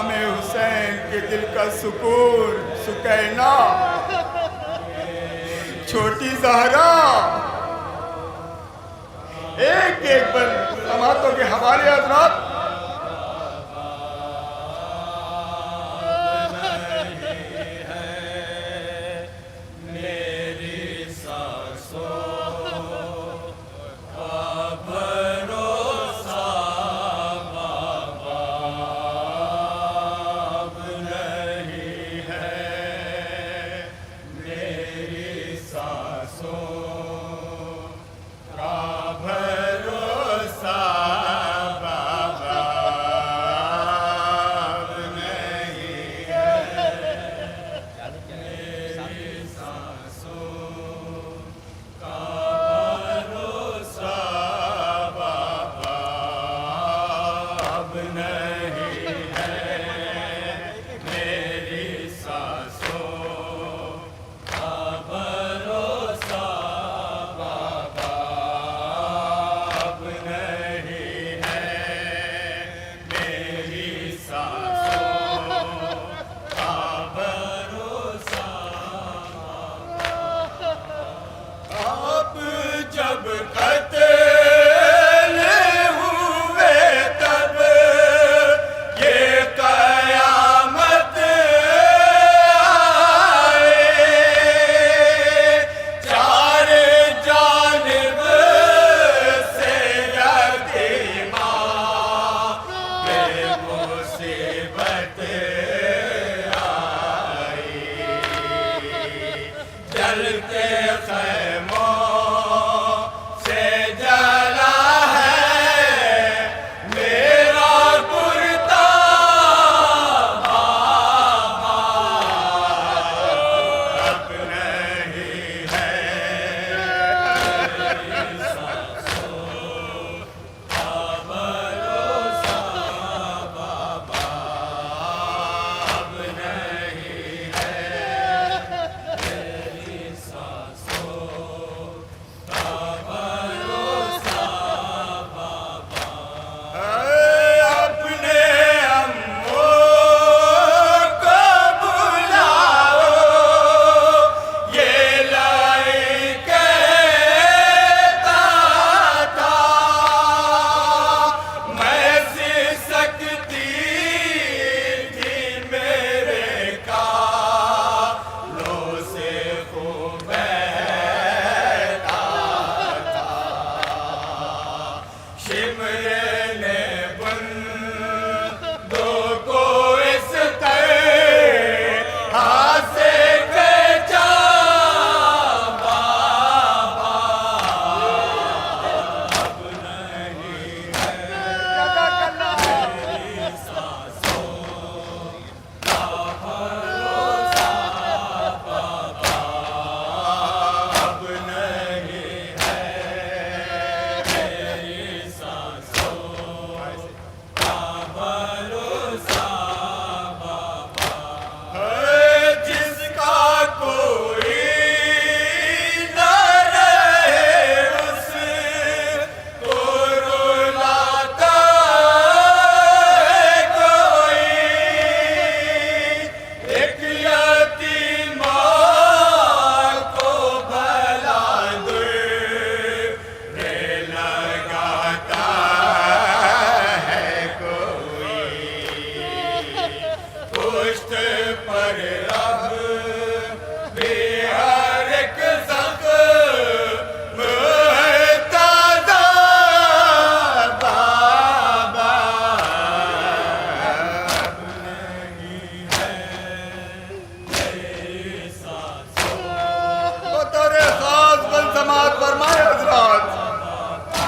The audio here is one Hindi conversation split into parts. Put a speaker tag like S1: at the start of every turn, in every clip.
S1: इमाम हुसैन के दिल का सुकून सुकैना, छोटी ज़हरा एक एक बंद समातों के हवाले हज़रात।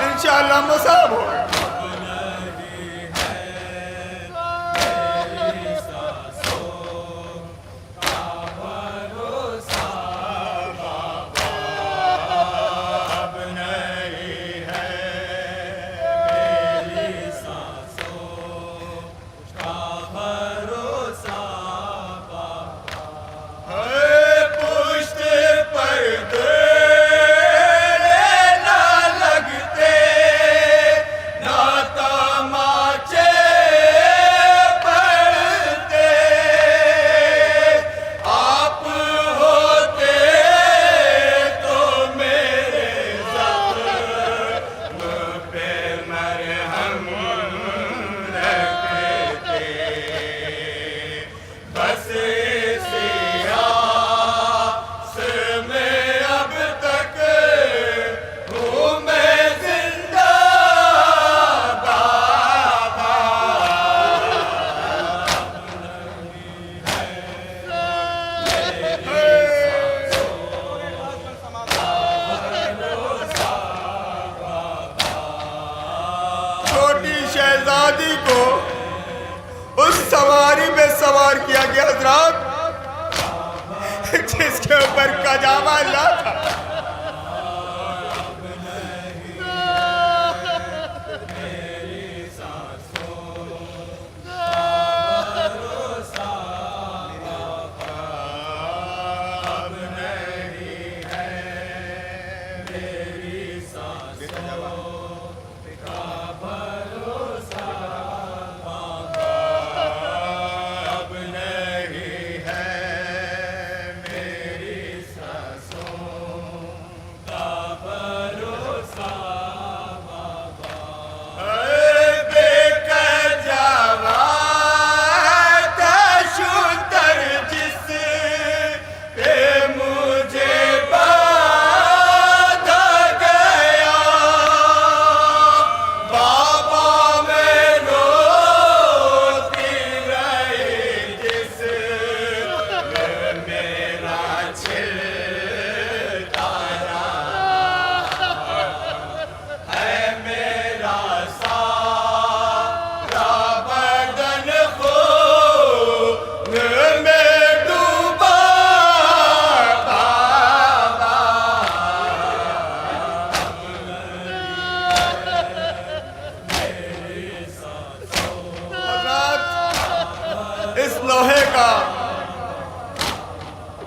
S1: इंशाअल्लाह मुसाब हो। सवारी में सवार किया गया हजरात, जिसके ऊपर कजामा ना था।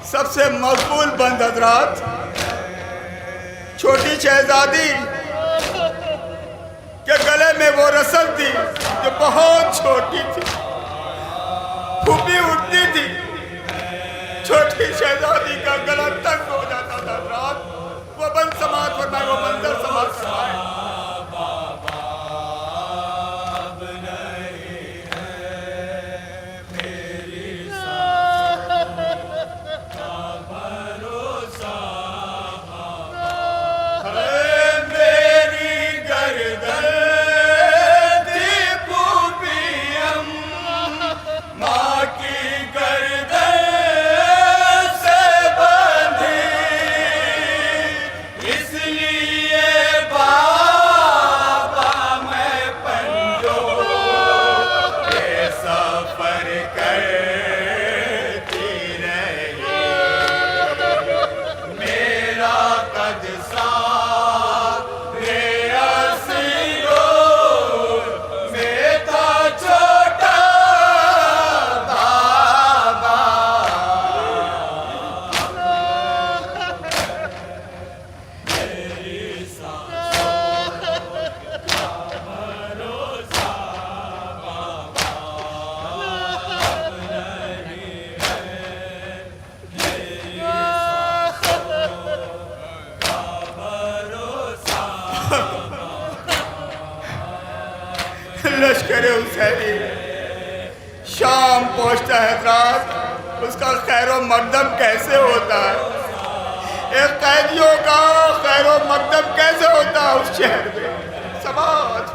S1: सबसे मकबूल बंद हजरात, छोटी शहजादी के गले में वो रस्म थी जो बहुत छोटी थी, फूफी उठती थी, छोटी शहजादी का गला तंग हो जाता था हजरात। वो बंद समाज फरमाए, वो मंजर समाज फरमाए। लश्कर हुसैनी शाम पहुंचता है हजरात, उसका खैरो मकदम कैसे होता है, एक कैदियों का खैरो मकदम कैसे होता है उस शहर में। समाज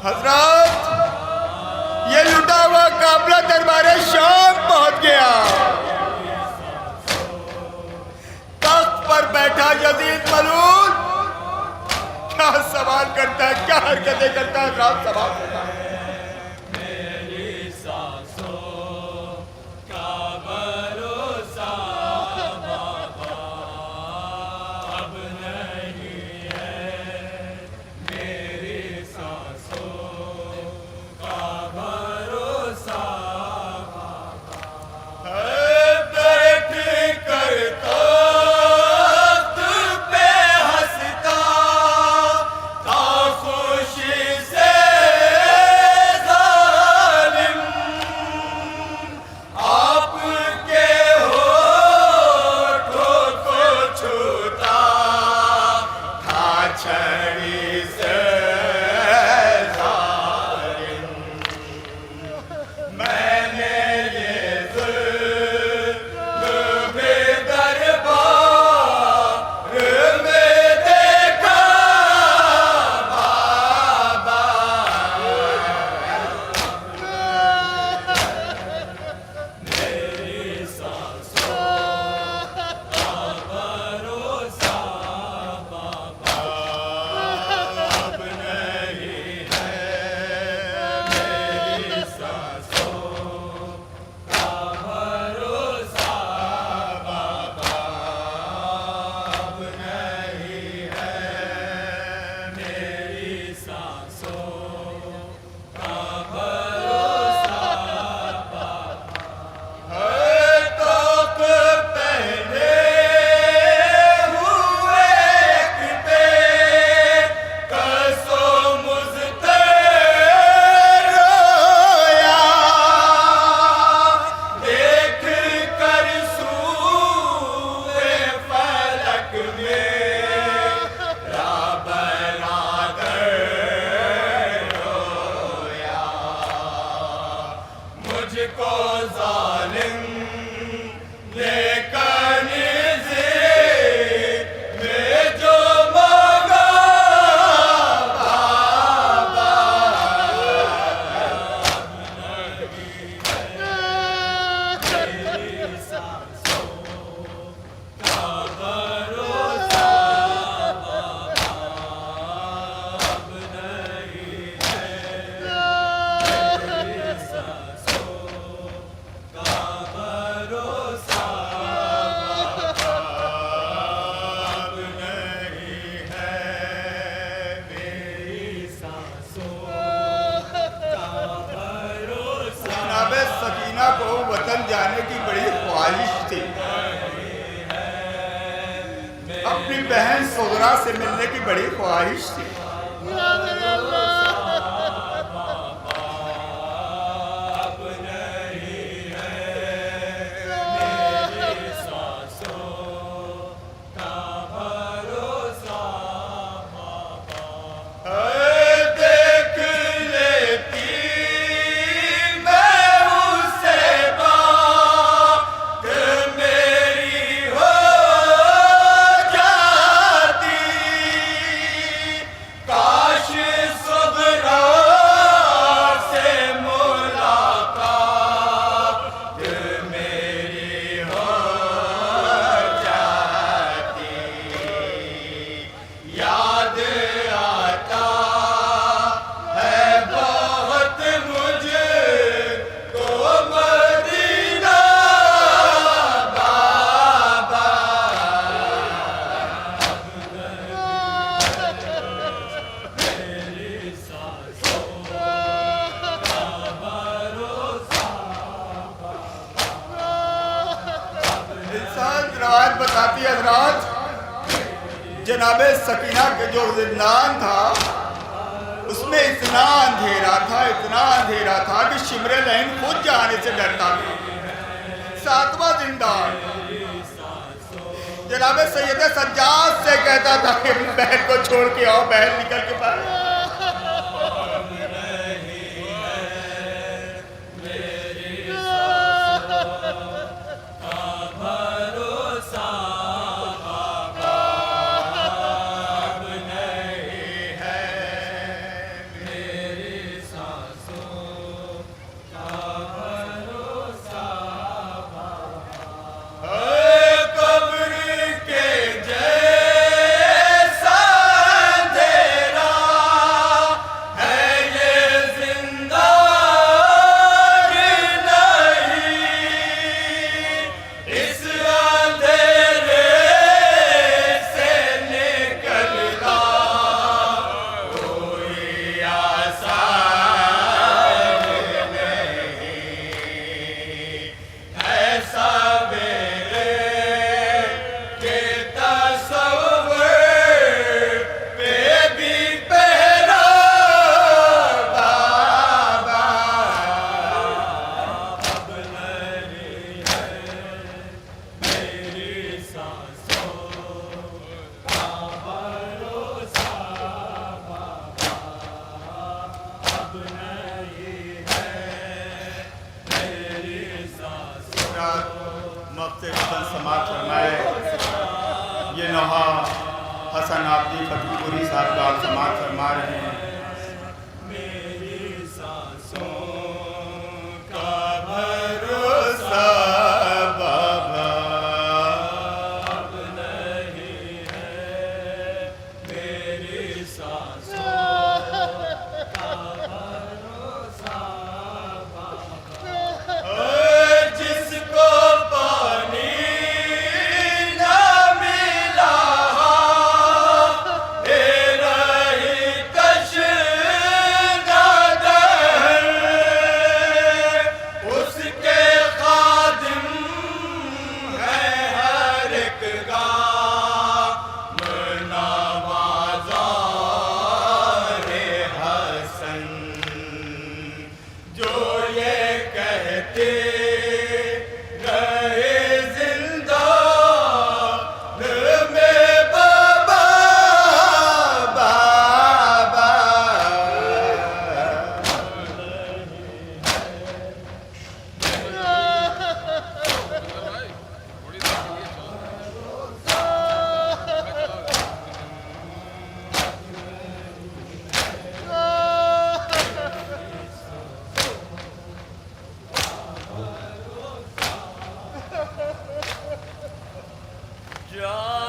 S1: हजरत, ये लुटा हुआ काफिला दरबारे शाम पहुंच गया। तख्त पर बैठा यजीद मलून क्या सवाल करता है, क्या हरकतें करता है, रात सवाल करता है। जाने की बड़ी ख्वाहिश थी, अपनी बहन सुगरा से मिलने की बड़ी ख्वाहिश थी। बताती हजरात, जनाबे सकीना के जो जिंदान था उसमें इतना अंधेरा था कि शिमरे लैन खुद जाने से डरता था। 7वां जिंदान जनाबे सैयद सज्जाद से कहता था कि बहन को छोड़ के आओ, बहन निकल के बाहर। ये नहा हसन आबदी फतेहपुरी साहब का आप समाज फरमा रहे हैं। मेरी सांसों का भरोसा बाबा अब नहीं है, मेरी सांसों का भरोसा बाबा। जिसको पानी
S2: जा